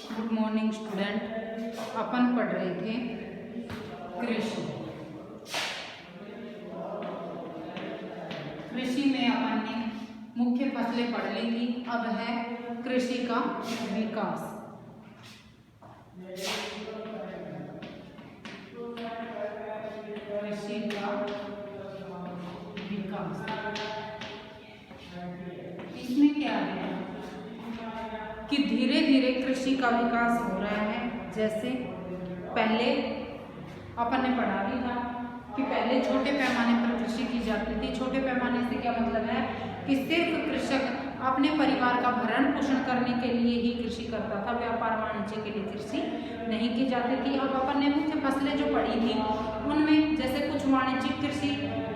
Good morning student. अपन पढ़ रहे थे कृषि। कृषि में अपन ने मुख्य फसलें पढ़ ली थी। अब है कृषि का विकास। कृषि का विकास इसमें क्या है कि धीरे धीरे कृषि का विकास हो रहा है। जैसे पहले अपन ने पढ़ा भी था कि पहले छोटे पैमाने पर कृषि की जाती थी। छोटे पैमाने से क्या मतलब है कि सिर्फ कृषक अपने परिवार का भरण पोषण करने के लिए ही कृषि करता था, व्यापार वाणिज्य के लिए कृषि नहीं की जाती थी। अब अपन ने मुख्य फसलें जो पढ़ी थी उनमें जैसे कुछ वाणिज्यिक कृषि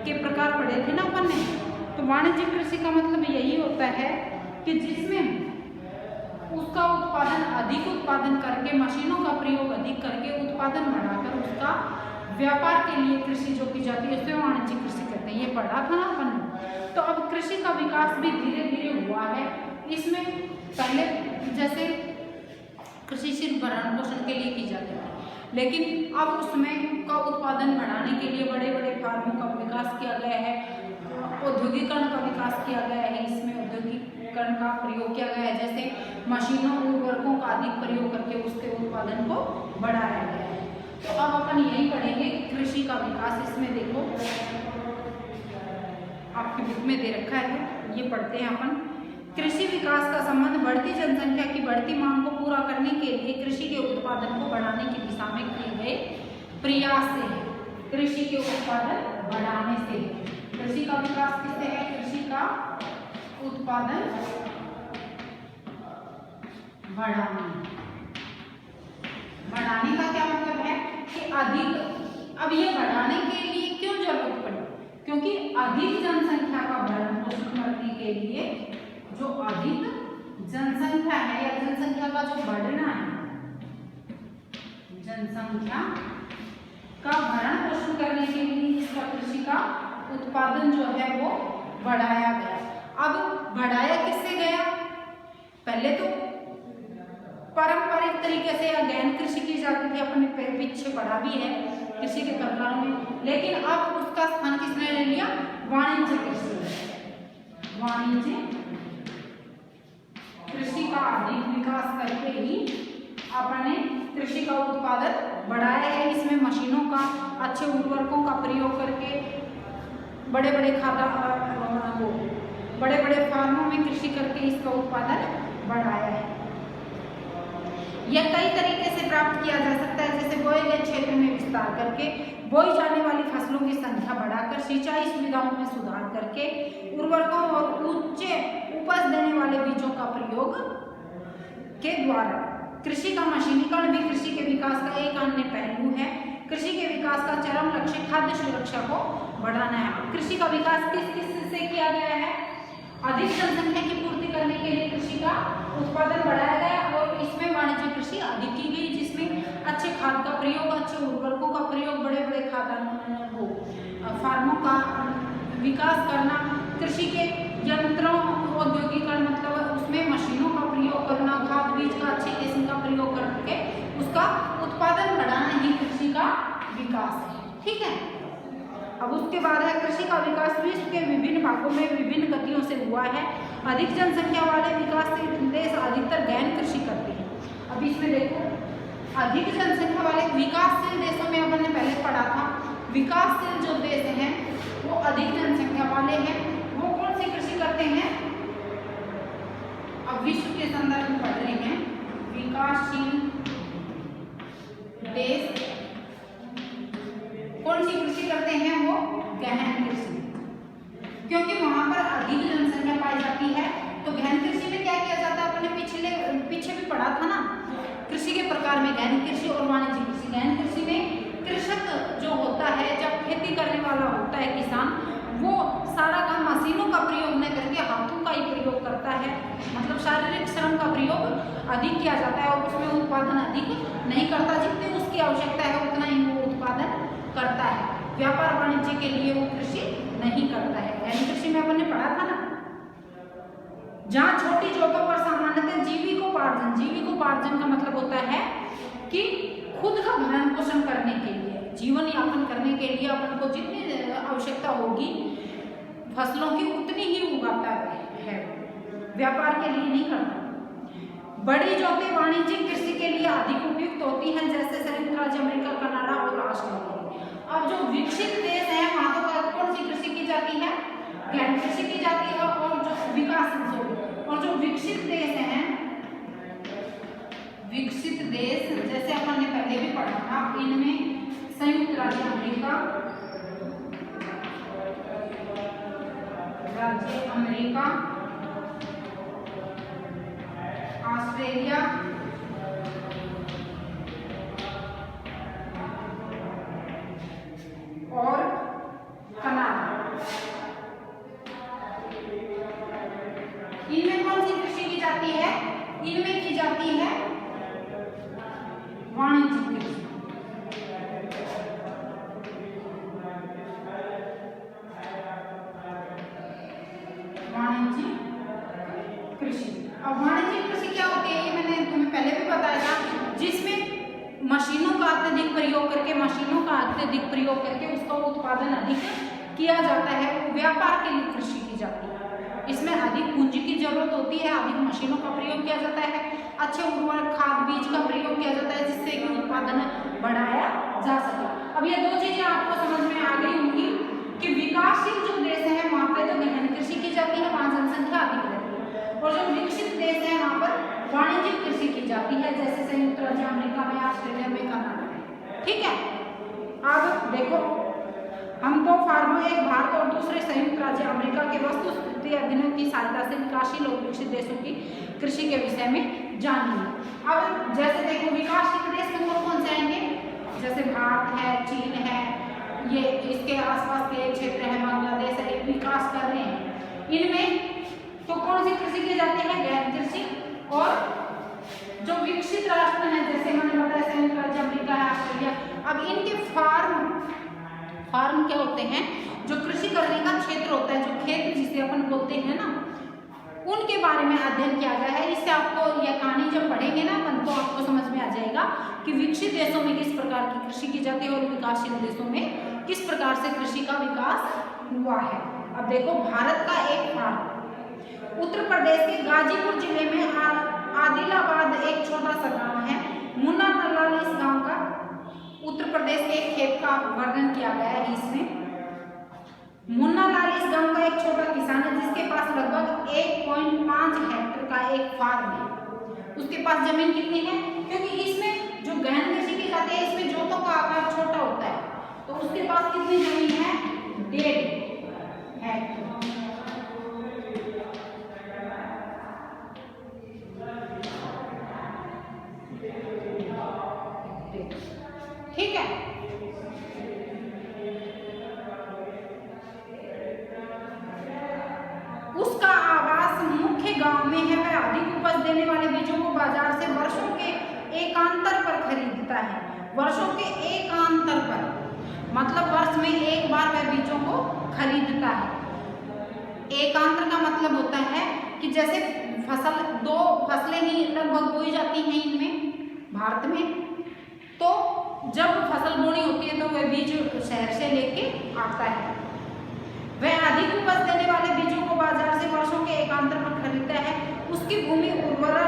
के प्रकार पढ़े थे ना अपन ने। तो वाणिज्यिक कृषि का मतलब यही होता है कि जिसमें उसका अधिक उत्पादन करके, मशीनों का प्रयोग अधिक करके उत्पादन बढ़ाकर उसका व्यापार के लिए कृषि जो की जाती है उसे वाणिज्यिक कृषि कहते हैं। ये पढ़ा था ना अपन ने। तो अब कृषि का विकास भी धीरे धीरे हुआ है। इसमें पहले जैसे कृषि सिर्फ भरण पोषण के लिए की जाती थी, लेकिन अब उसमें का उत्पादन बढ़ाने के लिए बड़े बड़े फार्मों का विकास किया गया है, औद्योगिकरण का विकास किया गया है। इसमें औद्योगिकरण का प्रयोग किया गया है, जैसे मशीनों उर्वरकों का अधिक प्रयोग करके उसके उत्पादन को बढ़ाया गया है। तो अब अपन यही पढ़ेंगे कृषि का विकास। इसमें देखो आपकी बुक में दे रखा है, ये पढ़ते हैं अपन। कृषि विकास का संबंध बढ़ती जनसंख्या की बढ़ती मांग को पूरा करने के लिए कृषि के उत्पादन को बढ़ाने की दिशा में किए गए प्रयास से है। कृषि के उत्पादन बढ़ाने से। कृषि का विकास किससे है? कृषि का उत्पादन बढ़ाने का क्या मतलब है कि अधिक। अब ये बढ़ाने के लिए क्यों जरूरत पड़ी? क्योंकि अधिक जनसंख्या का भरण पोषण करने के लिए जो अधिक जनसंख्या है या जनसंख्या का जो बढ़ना है, जनसंख्या का भरण पोषण करने के लिए इसका कृषि का उत्पादन जो है वो बढ़ाया गया। अब बढ़ाया किससे गया? पहले तो पारंपरिक तरीके से या गहन कृषि की जाती थी, अपने पीछे पढ़ा भी है कृषि के प्रकारों में। लेकिन अब उसका स्थान किसने ले लिया? वाणिज्य कृषि। वाणिज्य कृषि का अधिक विकास करके ही अपने कृषि का उत्पादन बढ़ाया है। इसमें मशीनों का, अच्छे उर्वरकों का प्रयोग करके बड़े बड़े फार्मों में कृषि करके इसका उत्पादन बढ़ाया है। यह कई तरीके से प्राप्त किया जा सकता है, जैसे बोए गए क्षेत्र में विस्तार करके, बोई जाने वाली फसलों की संख्या बढ़ाकर, सिंचाई सुविधाओं में सुधार करके, उर्वरकों और उच्च उपज देने वाले बीजों का प्रयोग के द्वारा। कृषि का मशीनीकरण भी कृषि के विकास का एक अन्य पहलू है। कृषि के विकास का चरम लक्ष्य खाद्य सुरक्षा को बढ़ाना है। कृषि का विकास किस से किया गया है? अधिक जनसंख्या की पूर्ति करने के लिए कृषि का उत्पादन बढ़ाया गया और इसमें वाणिज्य कृषि अधिक की गई, जिसमें अच्छे खाद का प्रयोग, अच्छे उर्वरकों का प्रयोग, बड़े बड़े फार्मों का विकास करना, कृषि के यंत्रों औद्योगिकरण मतलब उसमें मशीनों का प्रयोग करना, खाद बीज का अच्छे किस्म का प्रयोग करके उसका उत्पादन बढ़ाना ही कृषि का विकास है। ठीक है। अब उसके बाद है कृषि का विकास विश्व के विभिन्न भागों में विभिन्न गतियों से हुआ है। अधिक जनसंख्या वाले विकासशील देश अधिकतर गहन कृषि करते हैं। अब इसमें देखो, अधिक जनसंख्या वाले विकासशील देशों में अपन ने पहले पढ़ा था, विकासशील जो देश हैं वो अधिक जनसंख्या वाले हैं, वो कौन सी कृषि करते हैं? अब विश्व के संदर्भ में पढ़ रहे हैं। विकासशील देश कौन सी कृषि करते हैं? वो गहन कृषि, क्योंकि वहां पर अधिक जनसंख्या पाई जाती है। तो गहन कृषि में क्या किया जाता है? अपने पीछे भी पढ़ा था ना कृषि के प्रकार में, गहन कृषि और वाणिज्य कृषि। गहन कृषि में कृषक जो होता है, जब खेती करने वाला होता है किसान, वो सारा काम मशीनों का प्रयोग न करके हाथों का ही प्रयोग करता है, मतलब शारीरिक श्रम का प्रयोग अधिक किया जाता है और उसमें उत्पादन अधिक नहीं करता। जितनी उसकी आवश्यकता है उतना ही वो उत्पादन करता है। व्यापार वाणिज्य के लिए वो कृषि नहीं करता है। गहन कृषि में अपन ने पढ़ा था ना, जहाँ छोटी जगहों पर सामान्यतः जीविकों जीविकोपार्जन, जीविकोपार्जन का मतलब होता है कि खुद का भरण पोषण करने के लिए, जीवन यापन करने के लिए अपन को जितनी आवश्यकता होगी फसलों की उतनी ही उगाता है, व्यापार के लिए नहीं करता। बड़ी जोतें वाणिज्यिक कृषि के लिए अधिक उपयुक्त होती हैं, जैसे संयुक्त राज्य अमेरिका, कनाडा और ऑस्ट्रेलिया। अब जो विकसित देश है वहां तो कौन सी कृषि की जाती है? गहन कृषि की जाती है। और जो विकासशील और जो विकसित देश हैं, विकसित देश जैसे अपन ने पहले भी पढ़ा था, इनमें संयुक्त राज्य अमेरिका, ऑस्ट्रेलिया और कनाडा, इनमें कौन सी कृषि की जाती है? इनमें की जाती है वाणिज्यिक कृषि। वाणिज्यिक कृषि। अब वाणिज्यिक कृषि क्या होती है? ये मैंने तुम्हें पहले भी बताया था, जिसमें मशीनों का अत्यधिक प्रयोग करके उसका उत्पादन अधिक किया जाता है, वो व्यापार के लिए कृषि की जाती है। इसमें अधिक पूंजी की जरूरत होती है, अधिक मशीनों का प्रयोग किया जाता है, अच्छे उर्वरक, खाद, बीज का प्रयोग किया जाता है, जिससे कि उत्पादन बढ़ाया जा सके। अब ये दो चीजें आपको समझ में आ गई होंगी कि विकासशील जो देश है वहां पर तो गहन कृषि की जाती है, वहां जनसंख्या अधिक रहती है, और जो विकसित देश है वहां पर वाणिज्यिक कृषि की जाती है, जैसे संयुक्त राज्य अमेरिका में, ऑस्ट्रेलिया में, कनाडा में। ठीक है, अब देखो हम तो फार्मा, एक भारत और दूसरे संयुक्त राज्य अमेरिका के वस्तुस्थिति अध्ययनों की सहायता से विकासशील और विकसित देशों की कृषि के विषय में जानिए। अब जैसे देखो विकासशील देश में कौन से आएंगे? जैसे भारत है, चीन है, ये इसके आसपास के क्षेत्र है, बांग्लादेश है, विकास कर रहे हैं। इनमें तो कौन सी कृषि की जाती है? गहन कृषि। और जो विकसित राष्ट्र हैं, जैसे मैंने बताया संयुक्त राज्य अमेरिका है, ऑस्ट्रेलिया, अब इनके फार्म क्या होते हैं? जो कृषि करने का क्षेत्र होता है, जो खेत जिसे अपन बोलते हैं ना, उनके बारे में अध्ययन किया गया है। इससे आपको यह कहानी जब पढ़ेंगे ना अपन, तो आपको समझ में आ जाएगा कि विकसित देशों में किस प्रकार की कृषि की जाती है और विकासशील देशों में किस प्रकार से कृषि का विकास हुआ है। अब देखो भारत का एक फार्म उत्तर प्रदेश के गाजीपुर जिले में आदिलाबाद एक छोटा सा गांव है, मुन्ना नल्लाल इस गांव का उत्तर प्रदेश के एक खेत का वर्णन किया गया है। इसमें मुन्ना लाल इस गांव का एक छोटा किसान है, जिसके पास लगभग 1.5 हेक्टेयर का एक फार्म है। उसके पास जमीन कितनी है? क्योंकि इसमें जो गहन कृषि की जाती है, इसमें जोतों का आकार छोटा होता है, तो उसके पास कितनी जमीन है? 1.5 हेक्टेयर। ठीक है, उसका आवास मुख्य गांव में है। वह अधिक उपज देने वाले बीजों को बाजार से वर्षों के एकांतर पर खरीदता है। वर्षों के एकांतर पर मतलब वर्ष में एक बार वह बीजों को खरीदता है। एकांतर का मतलब होता है कि जैसे दो फसलें ही लगभग बोई जाती हैं इनमें भारत में, तो जब फसल बोनी होती है तो वह बीज शहर से लेके आता है। वह अधिक उपज देने वाले बीजों को बाजार से वर्षों के एकांतर पर खरीदता है। उसकी भूमि उर्वर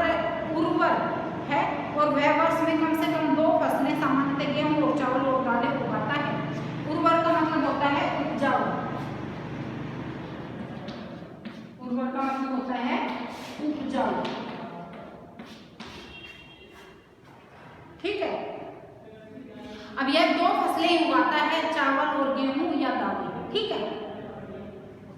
है और वह वर्ष में कम से कम 2 फसलें सामान्यतः गेहूं और चावल और दालें उगाता है। उर्वर का मतलब होता है उपजाऊ। उर्वर का मतलब होता है उपजाऊ। ठीक है, अब यह 2 फसलें उगाता है, चावल और गेहूं या दालें। ठीक है,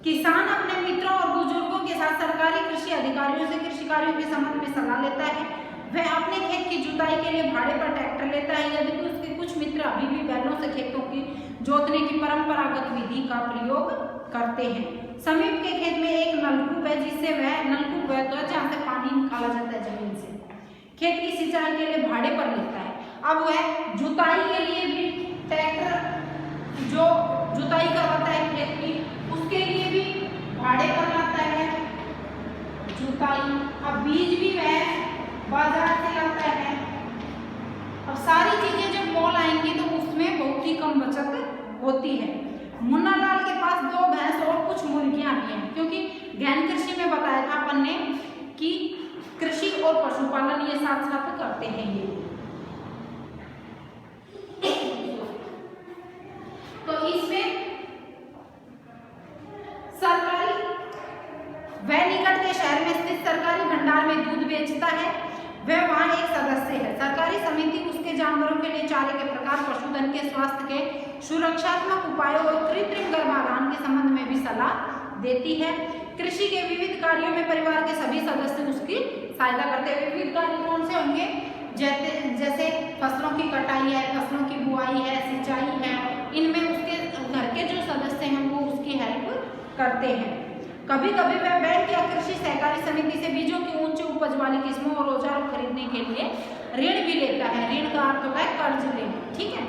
किसान अपने मित्रों और बुजुर्गों के साथ सरकारी कृषि अधिकारियों से कृषि कार्यों के संबंध में सलाह लेता है। वह अपने खेत की जुताई के लिए भाड़े पर ट्रैक्टर लेता है। यदि उसके कुछ मित्र अभी भी बैलों से खेतों की जोतने की परंपरागत विधि का प्रयोग करते हैं। समीप के खेत में एक नलकूप है, जिससे वह नलकूप बहता है जहाँ से पानी निकाला जाता है जमीन से। खेत की सिंचाई के लिए भाड़े पर लेता है। अब वह जुताई के लिए भी ट्रैक्टर जो जुताई करवाता है खेत की, उसके लिए भी भाड़े पर लाता है जुताई। अब बीज भी वह बाजार से लाता है। अब सारी चीजें जब मॉल आएंगी तो उसमें बहुत ही कम बचत होती है। मुन्ना लाल के पास 2 भैंस और कुछ मुर्गियां भी हैं, क्योंकि गहन कृषि में बताया था अपन ने कि कृषि और पशुपालन ये साथ साथ करते हैं ये। तो इसमें सरकारी वह निकट के शहर में स्थित सरकारी भंडार में दूध बेचता है, वह वहां एक सदस्य है। सरकारी समिति उसके जानवरों के लिए चारे के प्रकार, पशुधन के स्वास्थ्य के सुरक्षात्मक उपायों और कृत्रिम गर्भाधान के संबंध में भी सलाह देती है। कृषि के विविध कार्यों में परिवार के सभी सदस्य उसकी सहायता करते हैं। विविध कार्य कौन से होंगे? जैसे फसलों की कटाई है, फसलों की बुआई है, सिंचाई है, इनमें उसके घर के जो सदस्य हैं वो उसकी हेल्प करते हैं। कभी कभी वह बैंक या कृषि सहकारी समिति से बीजों की उच्च उपज वाली किस्मों और औजारों खरीदने के लिए ऋण भी लेता है। ऋण का अर्थ होता है कर्ज लेना, ठीक है।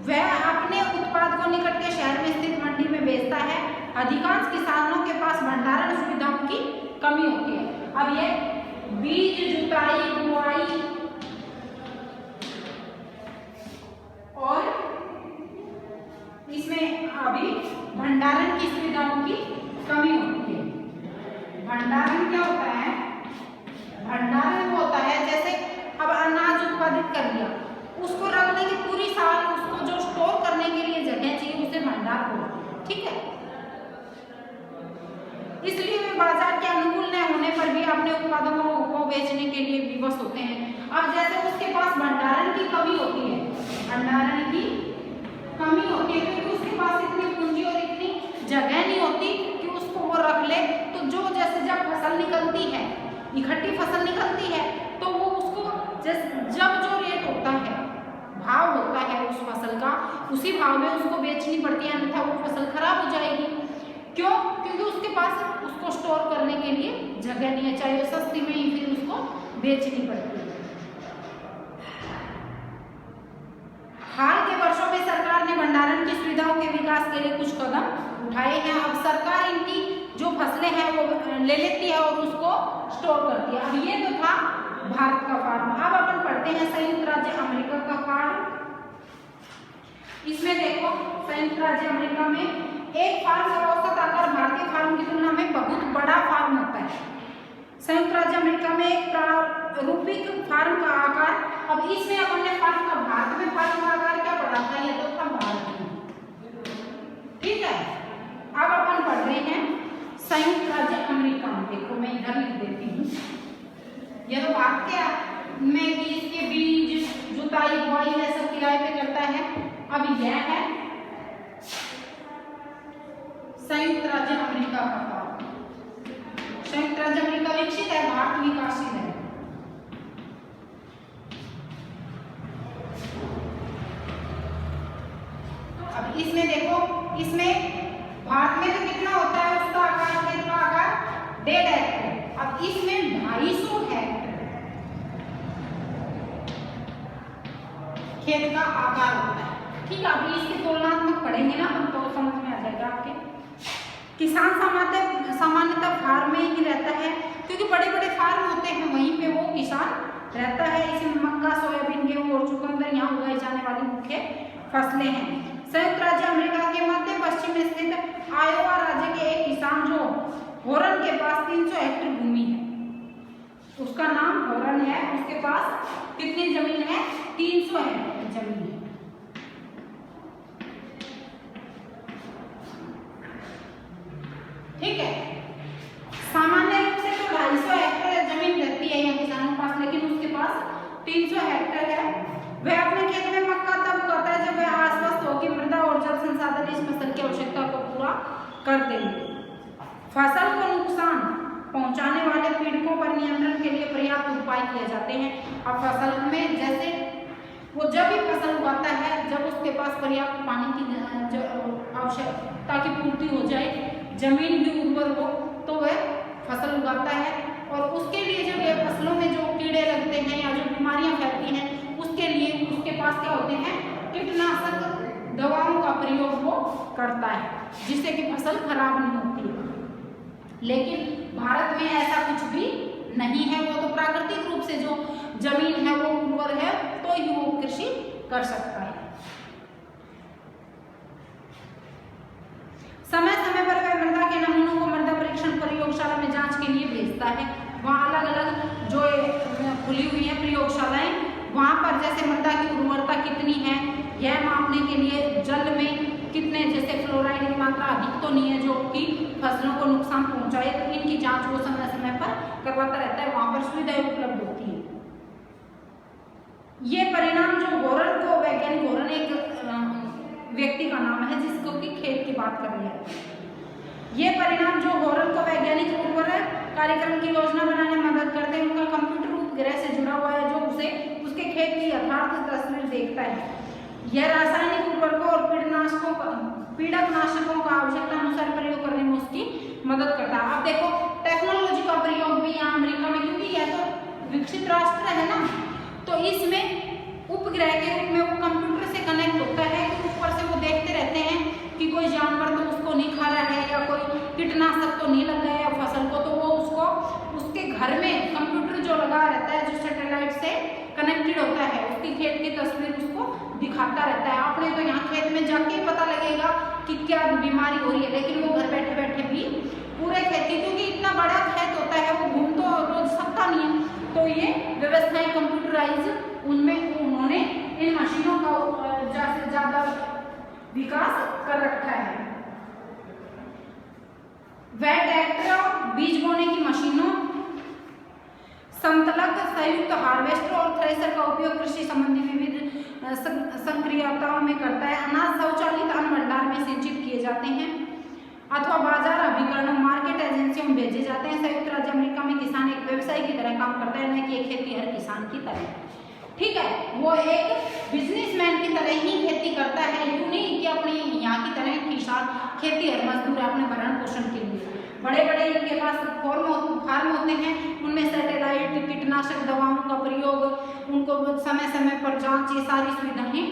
वह अपने उत्पाद को निकट के शहर में स्थित मंडी में बेचता है। अधिकांश किसानों के पास भंडारण सुविधाओं की कमी होती है। अब ये बीज, जुताई, बुआई और इसमें अभी भंडारण की सुविधाओं की कमी होती है। भंडारण क्या होता है? भंडारण वो होता है जैसे अब अनाज उत्पादित कर लिया, उसको रखने की पूरी साल उसको जो स्टोर करने के लिए जगह चाहिए उसे भंडार बोलते, ठीक है। इसलिए वे बाजार के अनुकूल न होने पर भी अपने उत्पादों को बेचने के लिए विवश होते हैं। अब जैसे उसके पास भंडारण की कमी होती है, भंडारण की कमी होती है क्योंकि उसके पास इतनी पूंजी और इतनी जगह नहीं होती कि उसको वो रख ले। तो जो जैसे जब फसल निकलती है, इकट्ठी फसल निकलती है, तो वो उसको जब जो रेट होता है, भाव होता है उस फसल का, उसी भाव में उसको बेचनी पड़ती है, अन्यथा वो फसल खराब हो जाएगी। क्यों? क्योंकि उसके पास उसको स्टोर करने के लिए जगह नहीं है, चाहे वो सस्ती में ही फिर उसको बेचनी पड़ती है। हाल के वर्षों में सरकार ने भंडारण की सुविधाओं के विकास के लिए कुछ कदम उठाए हैं। अब सरकार इनकी जो फसलें हैं वो ले लेती है और उसको स्टोर करती है। अब ये तो था भारत का फार्म। अब अपन पढ़ते हैं संयुक्त राज्य अमेरिका का फार्म। इसमें देखो संयुक्त राज्य अमेरिका में एक फार्म का औसत आकार भारतीय फार्म की तुलना में बहुत बड़ा फार्म होता है। संयुक्त राज्य अमेरिका में एक प्रारूपिक फार्म का आकार, अब इसमें अपन ने फार्म का भारत में फार्म का आकार क्या पढ़ा था? ये तो था भारत में, ठीक है। अब अपन पढ़ रहे हैं संयुक्त राज्य अमेरिका में। देखो मैं इधर लिख देती हूँ, यह तो भारत के में इसके बीज, जुताई, बुआई ये सब किराए पे करता है। अब यह है संयुक्त राज्य अमेरिका का फार्म। संयुक्त राज्य अमेरिका विकसित है, भारत विकासशील है। अब इसमें देखो, इसमें भारत में तो कितना होता है उसका आकार, खेत का आकार 1.5 हेक्टेयर। अब इसमें 250 हेक्टेयर खेत का आकार होता है, ठीक है। अभी इसकी तुलनात्मक पढ़ेंगे ना हम तो समझ में आ जाएगा आपके। किसान सामान्यतः फार्म में ही रहता है, क्योंकि बड़े बड़े फार्म होते हैं वहीं पे वो किसान रहता है। इसमें मक्का, सोयाबीन, गेहूं और चुकंदर यहाँ उगाई जाने वाली मुख्य फसलें हैं। संयुक्त राज्य अमेरिका के मध्य पश्चिम में स्थित आयोवा राज्य के एक किसान जो होरन के पास 300 हेक्टेयर भूमि है, उसका नाम होरन है, उसके पास कितनी जमीन है? 300 हेक्टेयर जमीन है। ठीक है। सामान्य रूप से तो 250 हेक्टेयर जमीन रहती है यहाँ किसानों के पास, लेकिन उसके पास 300 हेक्टेयर है। वह अपने खेत में मक्का तब उगाता है जब वह आश्वस्त हो कि मृदा और जल संसाधन इस फसल की आवश्यकता को पूरा कर देंगे। फसल को नुकसान पहुंचाने वाले पीड़कों पर नियंत्रण के लिए पर्याप्त उपाय किए जाते हैं। अब फसल में जैसे वो जब भी फसल उगाता है, जब उसके पास पर्याप्त पानी की आवश्यकता की पूर्ति हो जाए, जमीन भी उर्वर हो, तो वह फसल उगाता है। और उसके लिए जब ये फसलों में जो कीड़े लगते हैं या जो बीमारियां फैलती हैं, उसके लिए उसके पास क्या होते हैं? कीटनाशक दवाओं का प्रयोग वो करता है, जिससे कि फसल खराब नहीं होती है। लेकिन भारत में ऐसा कुछ भी नहीं है, वो तो प्राकृतिक रूप से जो जमीन है वो उर्वर है तो ही वो कृषि कर सकता है। समय समय पर वह मृदा के नमूनों को मृदा परीक्षण प्रयोगशाला में जांच के लिए भेजता है। वहाँ अलग अलग जो खुली हुई है प्रयोगशालाएं, वहाँ पर जैसे मृदा की उर्वरता कितनी है यह मापने के लिए जल में कितने जैसे फ्लोराइड की मात्रा अधिक तो नहीं है जो कि फसलों को नुकसान पहुंचाए, तो इनकी जांच वो समय समय पर करवाता रहता है। वहाँ पर सुविधाएं उपलब्ध होती हैं। ये परिणाम जो होरन को वैज्ञानिक, होरन एक व्यक्ति का नाम है जिसको कि खेत की बात कर रही है। ये परिणाम जो होरन को वैज्ञानिक उर्वरक कार्यक्रम की योजना बनाने में मदद करते हैं, उनका कंप्यूटर उपग्रह से जुड़ा हुआ है जो उसे उसके खेत की यथार्थ तस्वीर देखता है। यह रासायनिक उर्वरकों और कीटनाशकों का आवश्यकता अनुसार प्रयोग करने में उसकी मदद करता है। अब देखो टेक्नोलॉजी का प्रयोग भी यहाँ अमेरिका में, क्योंकि यह तो विकसित राष्ट्र है ना, तो इसमें उपग्रह के रूप में वो कंप्यूटर से कनेक्ट होता है। ऊपर से वो देखते रहते हैं कि कोई जानवर तो उसको नहीं खा रहा है या कोई कीटनाशक तो नहीं लग गया है फसल को, तो वो उसको उसके घर में कंप्यूटर जो लगा रहता है, जो सैटेलाइट से कनेक्टेड होता है, उसकी खेत की तस्वीर उसको दिखाता रहता है। आपने तो यहाँ खेत में जाके पता लगेगा कि क्या बीमारी हो रही है, लेकिन वो घर बैठे बैठे भी पूरे खेत की, क्योंकि इतना बड़ा खेत होता है वो घूम तो रोज सकता नहीं है, तो ये व्यवस्थाएं कंप्यूटराइज उनमें उन्होंने इन मशीनों का ज्यादा से ज्यादा विकास कर रखा है। वह ट्रैक्टर, बीज बोने की मशीनों, संतलक, संयुक्त हार्वेस्टर और थ्रेसर का उपयोग कृषि संबंधी विविध संक्रियताओं में करता है। अनाज स्वचालित अन्न भंडार में संचित किए जाते हैं अथवा बाजार अभिकरणों, मार्केट एजेंसियों में भेजे जाते हैं। संयुक्त राज्य अमेरिका में किसान एक व्यवसाय की तरह काम करता है, न कि एक खेतीहर किसान की तरह। ठीक है, वो एक बिजनेसमैन की तरह ही खेती करता है, यूं नहीं कि अपनी यहाँ की तरह किसान खेतीहर मजदूर है अपने भरण पोषण के लिए। बड़े बड़े इनके पास फार्म होते हैं, उनमें सैटेलाइट, कीटनाशक दवाओं का प्रयोग, उनको समय समय पर जांच, ये सारी सुविधाएं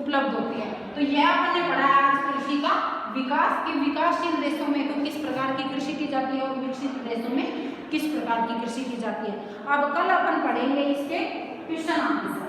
उपलब्ध होती है। तो यह अपन ने पढ़ा है आज कृषि का विकास, कि विकासशील देशों में तो किस प्रकार की कृषि की जाती है और विकसित देशों में किस प्रकार की कृषि की जाती है। अब कल अपन पढ़ेंगे इसके क्वेश्चन आंसर।